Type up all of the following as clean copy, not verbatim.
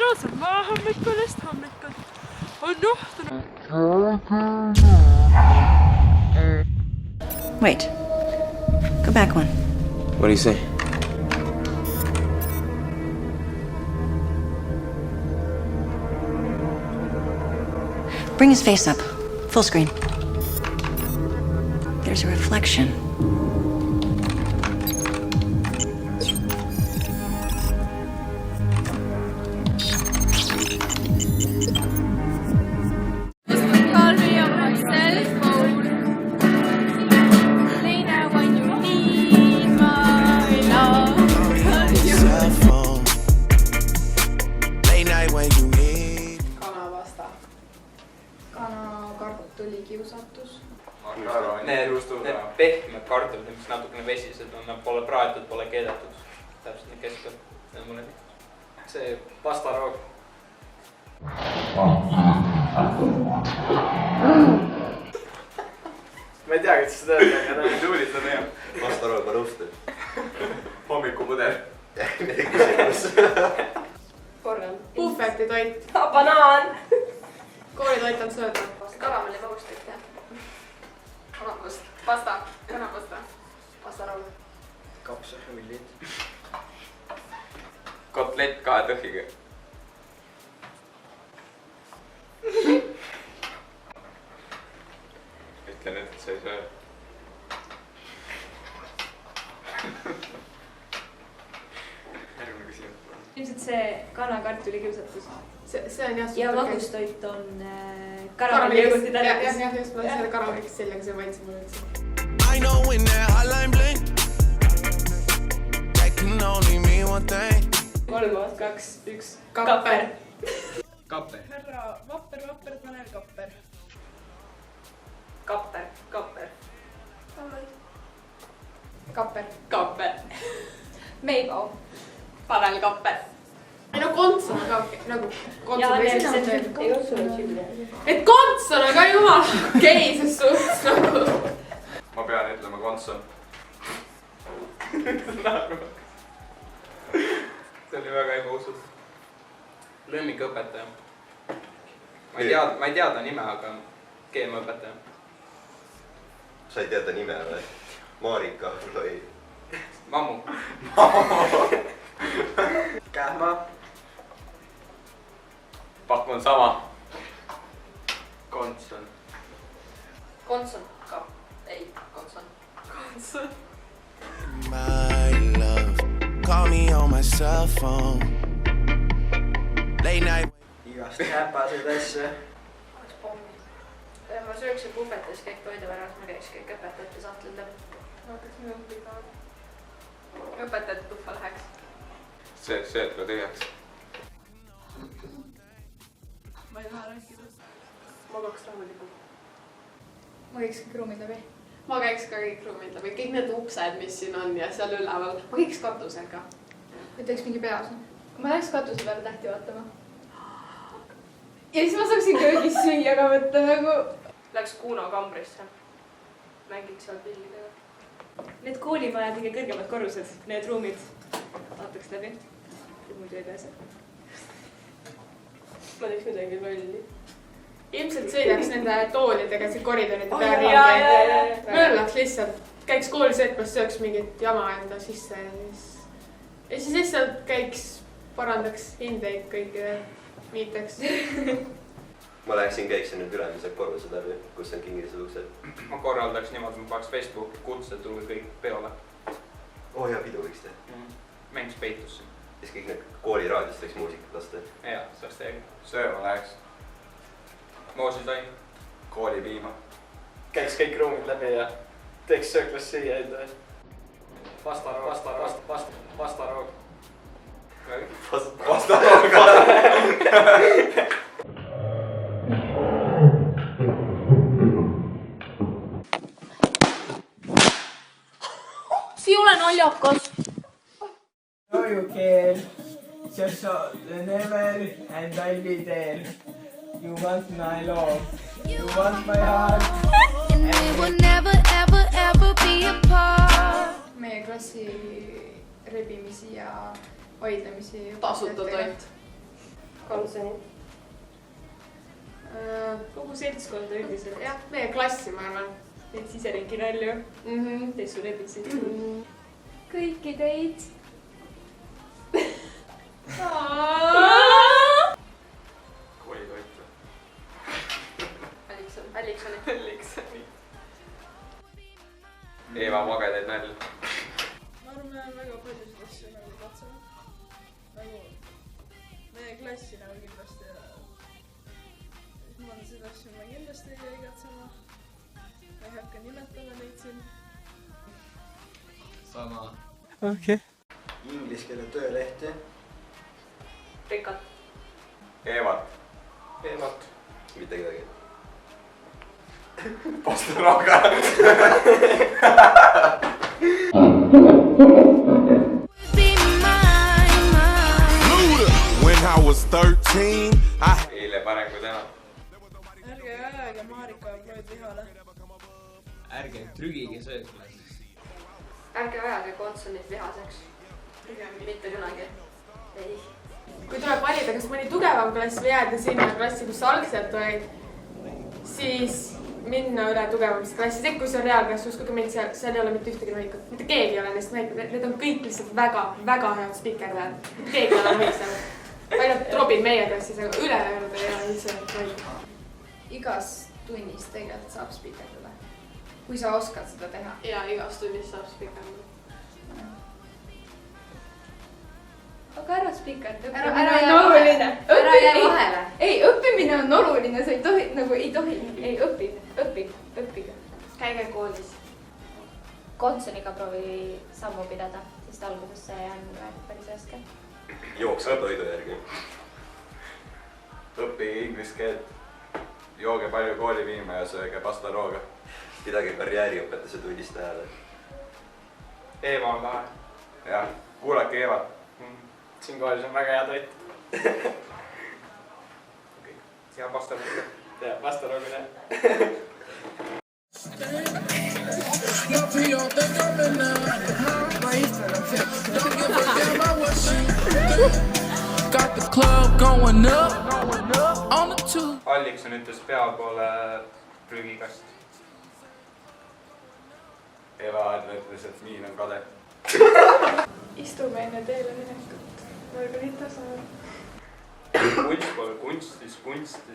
reaalselt ma hommikust on juhtunud. Wait. Go back one. What do you say? Bring his face up. Full screen. There's a reflection. Kanakartulikiusatus. Need pehmed kartulid, mis natukene vesised on, nad pole praetud, pole keedetud. Täpselt need keskel. See on mulle see pastaroog. Ma ei tea, kas seda öelda, aga ta tuulit on hea. Pastaroog on roosted. Hommikupudel. Midagi küsimus. Korral. Puhveti toit. Banaan. Koolitoit on sööda. Karamelli magustik, jah. Kanapast. Pasta. Kanapasta. Pastaroog. Kapsahullid. Kotlett 2 tõhhiga. Ütle nüüd, et sa ei söö. Järgmine küsimus. Ilmselt see kanakartuli kiusatus. See on jah. Ja magustoit on karamellijogurti tärvis. Jah, just ma selle karamellikest sellega see maitse mulle üldse. I know when that hotline bling that can only mean one thing. 3, 2, 1. Kapper. Kapper. Härra Vapper, Tanel Kapper. Kapper. Kapper. Kapper. Meivo. Tanel Kapper. Ei no konts on ka nagu konts on ei et konts on aga jumal keises suhtes nagu. Ma pean ütlema kontson. See oli väga ebausud. Lemmikõpetaja. Ma ei tea ta nime, aga keemiaõpetaja. Sa ei tea ta nime või? Marika või? Mammu. Kähma. Pakk on sama. Kontson. Kontson. Ei, kontson. Kontson. My love, call me on my cell phone. Late night. Igast häpaseid asja. Oleks pommi. Ma sööksin puhvetes kõik toiduväras, ma käiks kõik õpetajate sahtlid läbi. Vaataks minu õpiga. Õpetajate tuffa läheks. Sööd ka tühjaks. Ma ei taha rääkida. Magaks rahulikult. Ma käiks kõik ruumid läbi. Ma käiks ka kõik ruumid läbi. Kõik need uksed, mis siin on ja seal üleval. Ma käiks katusel ka. Ja teeks mingi peas. Ma läheks katuse peale tähti vaatama. Ja siis ma saaksin köögis süüa ka võtta nagu. Läks Kuno kambrisse. Mängiks seal pillidega. Need koolimaja kõige kõrgemad korrused, need ruumid vaataks läbi. Muidu ei pääse. Ma teeks midagi lolli. Ilmselt sõidaks nende toolidega siin koridoride peal ringi. Mööllaks lihtsalt. Käiks koolis etmas, sööks mingit jama enda sisse ja siis lihtsalt käiks, parandaks hindeid kõikide viiteks. Ma läheksin, käiksin nüüd ülemised korrused läbi, kus on kingilised uksed. Ma korraldaks niimoodi, ma paneks Facebooki kutse, tulge kõik peole. Oo ja pidu võiks teha. Mängiks peitusse. Siis kõik need kooliraadiost võiks muusikat lasta. Jaa, saaks teiega. Sööma läheks. Moosisain. Kooli piima. Käiks kõik ruumid läbi ja teeks sööklas süüa enda. Pastaroog. Pastaroog. See ole naljakas. Know you care, just never and I'll be there. You want my love, you want my heart. And we will never, ever, ever be apart. Meie klassi rebimisi ja vaidlemisi. Tasuta toit. Kolmsoni. kogu seltskonda üldiselt. jah, meie klassi, ma arvan. Neid siseringi nalju. Teid su lemmiksid. Kõiki teid. koolitoit või? Alliksoni. Alliksoni. Eeva magedaid nalju. ma arvan, me oleme väga paljusid asju nagu katsema. Nagu meie klassi nagu kindlasti ja mõndasid asju me kindlasti ei käi katsema. Ma ei hakka nimetama neid siin. Sama. okei. Inglise keele töölehti. Rikat. Eevat. Eevat. Mitte kedagi. Pastaroga. Be mine. Luda. When I was 13, Eile parem kui täna. Ärge ajage Marika Floyd vihale. Ärge trügige söösma. Ärge ajage Kolmsonit vihaseks. Mitte kunagi. Ei. Kui tuleb valida, kas mõni tugevam klass või jääda sinna klassi, kus sa algselt olid, siis minna üle tugevamasse klassi. See, kui see on reaalklass, uskuge mind, seal ei ole mitte ühtegi nohikut. Mitte keegi ei ole neist nohikut. Need on kõik lihtsalt väga, väga head spikerdajad. Keegi ei ole nohik seal. Ainult Robin meie klassis, aga ülejäänud ei ole üldse nohik. Igas tunnis tegelikult saab spikerdada. Kui sa oskad seda teha. Ja igas tunnis saab spikerdada. Aga ära spikerda. Ära jää oluline. Ära jää vahele. Ei, õppimine on oluline. Sa ei tohi, ei õppige. Käige koolis. Kolmsoniga proovi sammu pidada, sest alguses see on päris raske. Jookse toidu järgi. Õppige inglise keelt. Jooge palju kooli viima ja sööge pastarooga. Pidage karjääriõpetuse tunnist hääle. Eeva on lahe. Jah, kuulake Eevat. Siin koolis on väga hea toit. Hea pastarooga. Hea pastarooga teha. Allikson ütles pea poole prügikast. Eva ütles, et Miin on kade. Istume enne teele minekut. Margarita saab. Kunst pole kunstis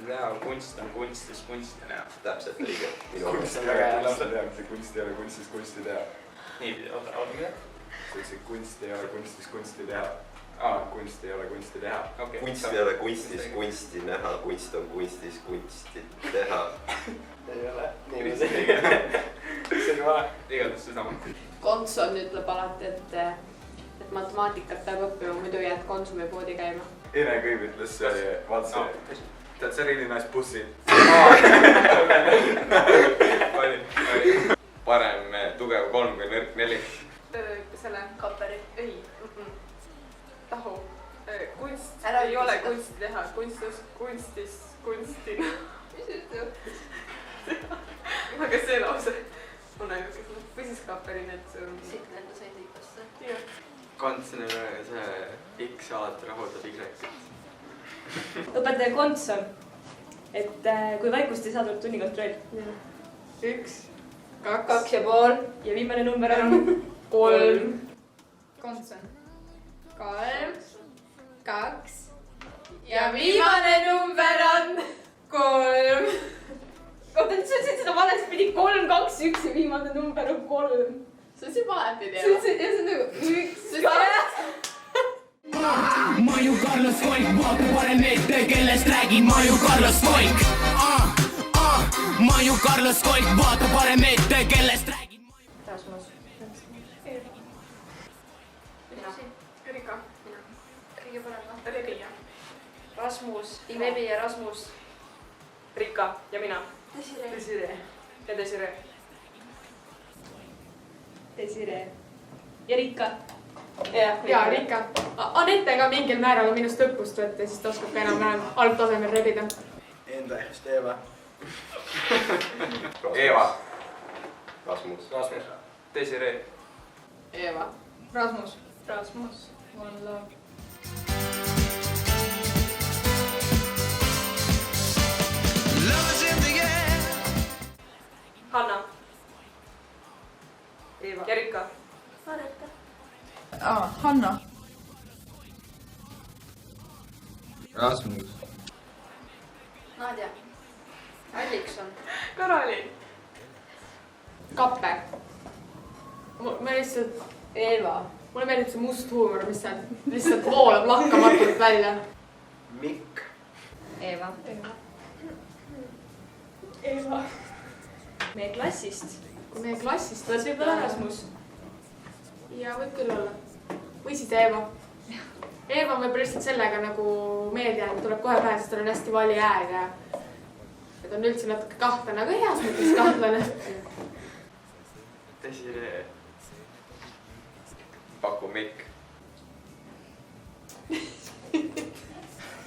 teha, kunst on kunstis kunsti näha. Täpselt õige. Kunst on väga hea lapse teha, see kunst ei ole kunstis kunsti teha. Niipidi, oota mida? See kunst ei ole kunstis kunsti teha. Kunst ei ole kunsti teha. Kunst ei ole kunstis kunsti näha, kunst on kunstis kunsti teha. Ei ole. See oli vale. Igatahes sedama. Konson ütleb alati, et matemaatikat peab õppima, muidu jääd Konsumi poodi käima. Ene Kõiv ütles, vaata that's a really nice pussy. Parem tugev 3 kui nõrk 4. Selle kaperi. Ei. Tahu. Kunst Ära ei ole ütle kunsti teha. Kunstis kunstina. Mis ütleb? Aga see lause on ainult põsiskaperi need. Siit lendas eetipasse. Jah. Kontsoni see X alati rahuldab Y-ket. Õpetaja Kontson. Et kui vaikust ei saa, tuleb tunnikontroll. 1, 2 2,5 ja viimane number on 3. Kontson. 3, 2 ja viimane number on 3. Oota, sa ütlesid seda valespidi 3, 2, 1 ja viimane number on 3. See on siin valepidi, Sa ütlesid, ja see on nagu 1, 2. Maju Carlos Koik, vaata parem ette, kellest räägin Maju Carlos Koik. Maju Carlos Koik, vaata parem ette, kellest räägin. Rasmus. Rika. Kõige parem või? Riia. Rasmus, Imebi ja Rasmus. Rika ja mina. Desiree. Ja Desiree. Desiree. Ja Rika. Ja Rika. Anette ka mingil määral minust õppust võtta, siis ta oskab ka enam-vähem algtasemel rebida. Enda ehk Eeva. Eeva. Rasmus. Desiree. Eeva. Rasmus. One love. Rasmus. Nadja. Allikson. Karolin. Kappe. Ma lihtsalt... Eva. Mulle meeldib see must huumor, mis sealt lihtsalt voolab lakkamatult välja. Mikk. Eva. Eva. Meie klassist. Kui meie klassist tas võib olla Rasmus. Ja võib küll olla. Või siis Eva. Eva on võib lihtsalt sellega nagu meeldijäänud, tuleb kohe pähe, sest tal on hästi vali hääl ja ta on üldse natuke kahtlane, aga heas mõttes kahtlane. Desiree. Paku Mikk.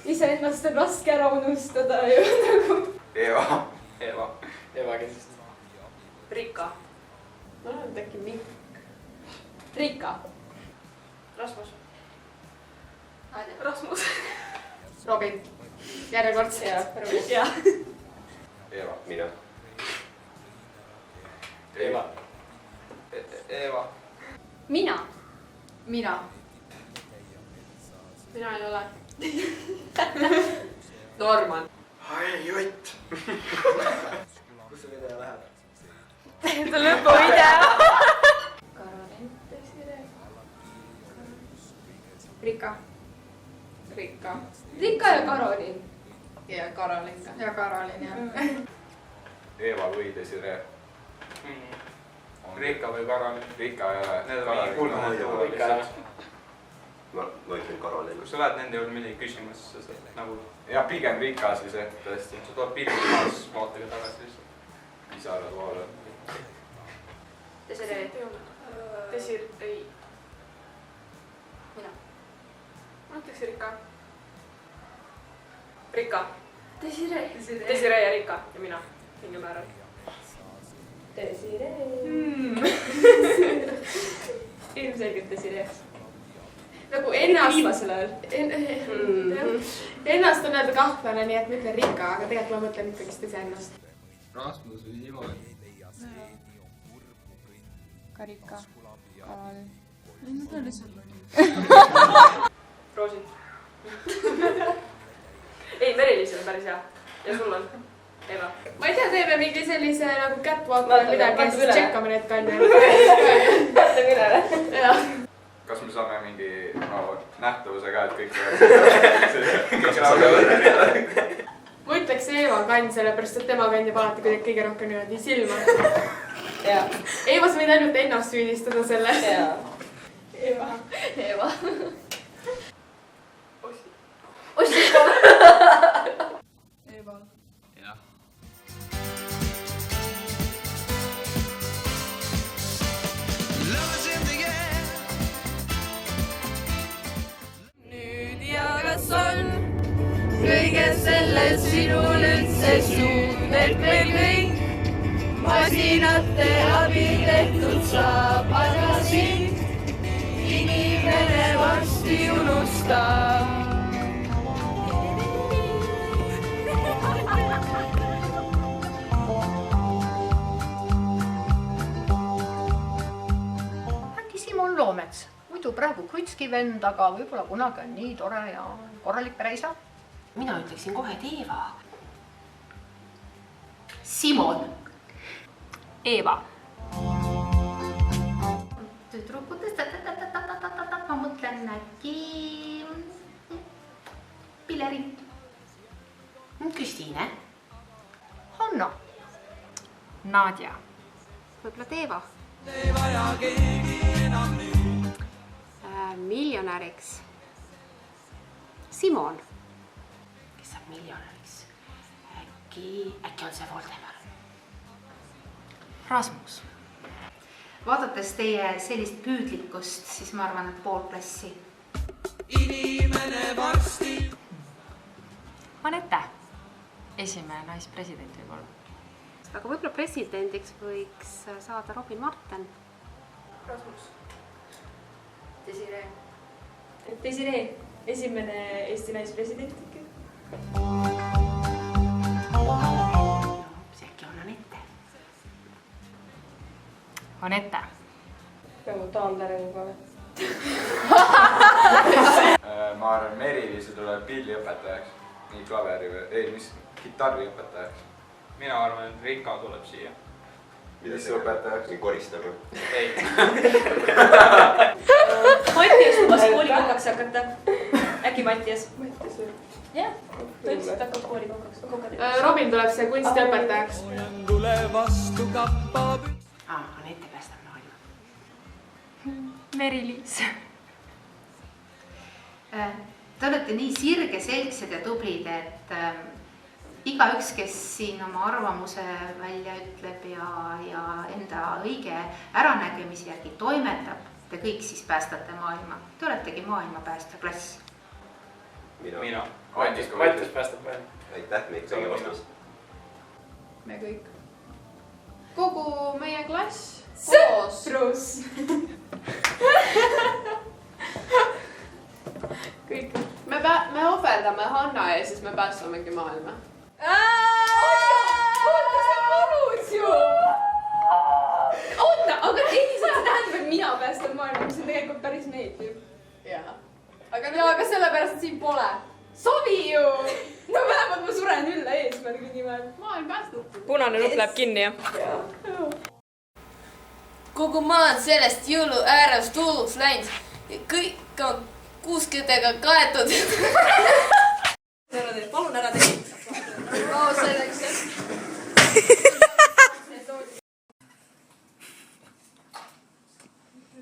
Iseennast on raske ära unustada ju nagu. Eva. Eva kesest. Rika. Ma olen äkki Mikk. Rika. Rasmus. Nadja. Rasmus. Robin. Järjekordse. Ja. Eva. Mina. Eva. Eva. Mina. Mina ei ole. Norman. Ai, Jott. Kus see video läheb? Ta lõpuvideo. Karolin. Desiree. Rika. Rika ja Karolin. Ja Karolin ka. Ja Karolin, jah. Eva või Desiree. Rika või Karolin. Rika ei ole. Need on mingi kuulnud. Ma ütlen Karolin. Kui sa lähed nende juurde midagi küsimas, siis sa saad nagu... Ja pigem Rika siis tõesti. Sa tood pildi maas vaatega tagasi lihtsalt. Pisarad voole. Desiree. Desiree. Mina. Ma ütleks Rika. Rika. Desiree. Desiree ja Rika ja mina. Mingil määral. Desiree. Ilmselgelt Desiree. Nagu ennast... Viimasel ajal. Ennast on öelda kahtlane, nii et ma ütlen Rika, aga tegelikult ma mõtlen ikkagist iseennast. Rasmus või Simon. Ka Rika. Karolin. Nad on lihtsalt. Roosi. Ei, Merilis on päris hea. Ja sul on? Eva. Ma ei tea, teeme mingi sellise nagu catwalk või midagi ja siis tšekkame need kanne. Vaatame üle. Jah. Kas me saame mingi nähtavuse ka, et kõik Ma ütleks Eva kann, sellepärast et tema kandjab alati kuidagi kõige rohkem niimoodi silma. Eva, sa võid ainult ennast süüdistada selle. Eva. Ossi. Eva. jah. Nüüd ja kas on kõige selles sinul üldse suud, et meil kõik masinate abil tehtud saab, aga sind inimene varsti unustab. äkki Simon Loomets, muidu praegu krutski vend, aga võib-olla kunagi on nii tore ja korralik pereisa. mina ütleksin kohe, et Eva. Simon. Eva. Tüdrukutest, ma mõtlen äkki Pileri. Kristiine. Hanna. Nadja. Võib-olla Teeva. Miljonäriks. Simon. Kes saab miljonäriks? Äkki on see Voldemar. Rasmus. Vaadates teie sellist püüdlikkust, siis ma arvan, et pool klassi. Anette. Esimene naispresident võib olla. Aga võib-olla presidendiks võiks saada Robin Marten. Rasmus. Desiree. Desiree. Esimene Eesti naispresident ikka. See äkki on Anette. Anette. Nagu taandarengu kohe. Ma arvan, Merilis see tuleb pilliõpetajaks, nii klaveri või, ei, mis kitarriõpetajaks. Mina arvan, et Rika tuleb siia. Mis õpetajaks? Koristama. Ei. Mattias lubas koolikokaks hakata. Äkki Mattias? Mattias või? Jah, ta ütles, et hakkab koolikokaks. Robin tuleb siia kunstiõpetajaks. Anette päästab maailma. Meri-Liis. Te olete nii sirgeselgsed ja tublid, et igaüks, kes siin oma arvamuse välja ütleb ja enda õige äranägemise järgi toimetab, te kõik siis päästate maailma. Te oletegi maailma päästeklass. Mina. Mattias päästab maailma. Aitäh, Mikk, kõige vastus. Me kõik. Kogu meie klass koos. Sõprus. Kõik. Me ohverdame Hanna ja siis me päästamegi maailma. Oota, see on mõnus ju! Oota, aga ei, see tähendab, et mina päästan maailma, mis on tegelikult päris meeldib. Jaa. Aga sellepärast, et siin pole. Sobi ju! No vähemalt ma suren ülle eesmärgi nimel. Maailm päästatud. Punane nupp läheb kinni, jah? Kogu maa on sellest jõulu ääres tulluks läinud. Kõik on kuuskidega kaetud. Palun ära tegi. Selleks.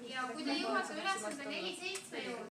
Ja kui te jõuate ülesande 4-7 juurde.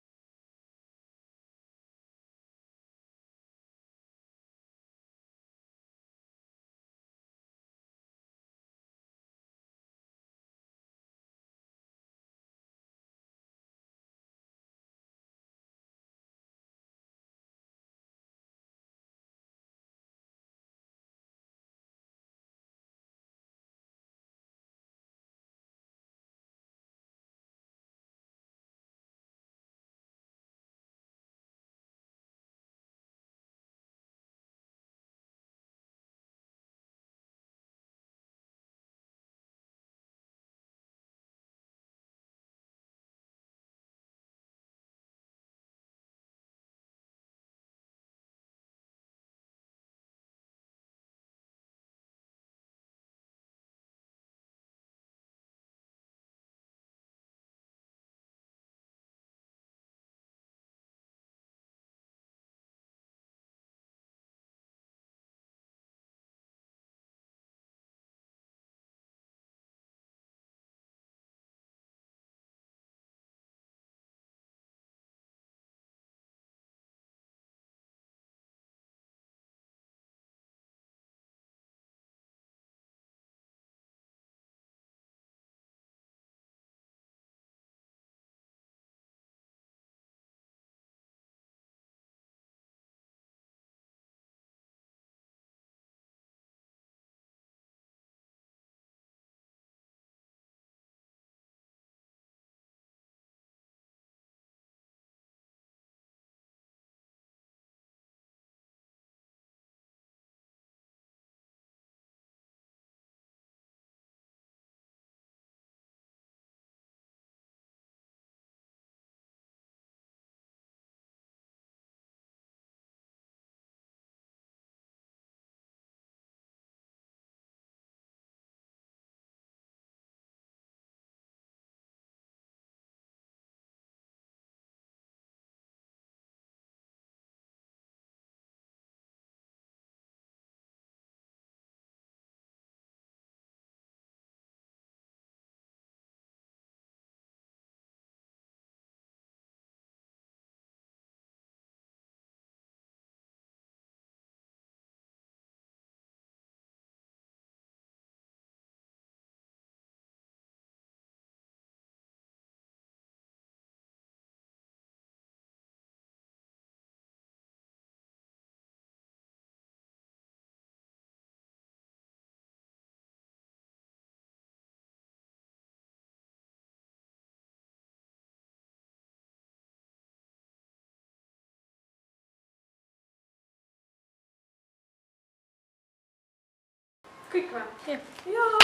Kõik või? Jaa.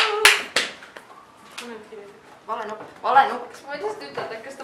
Vale nupp. Ma ei tea, ütled, et kas ta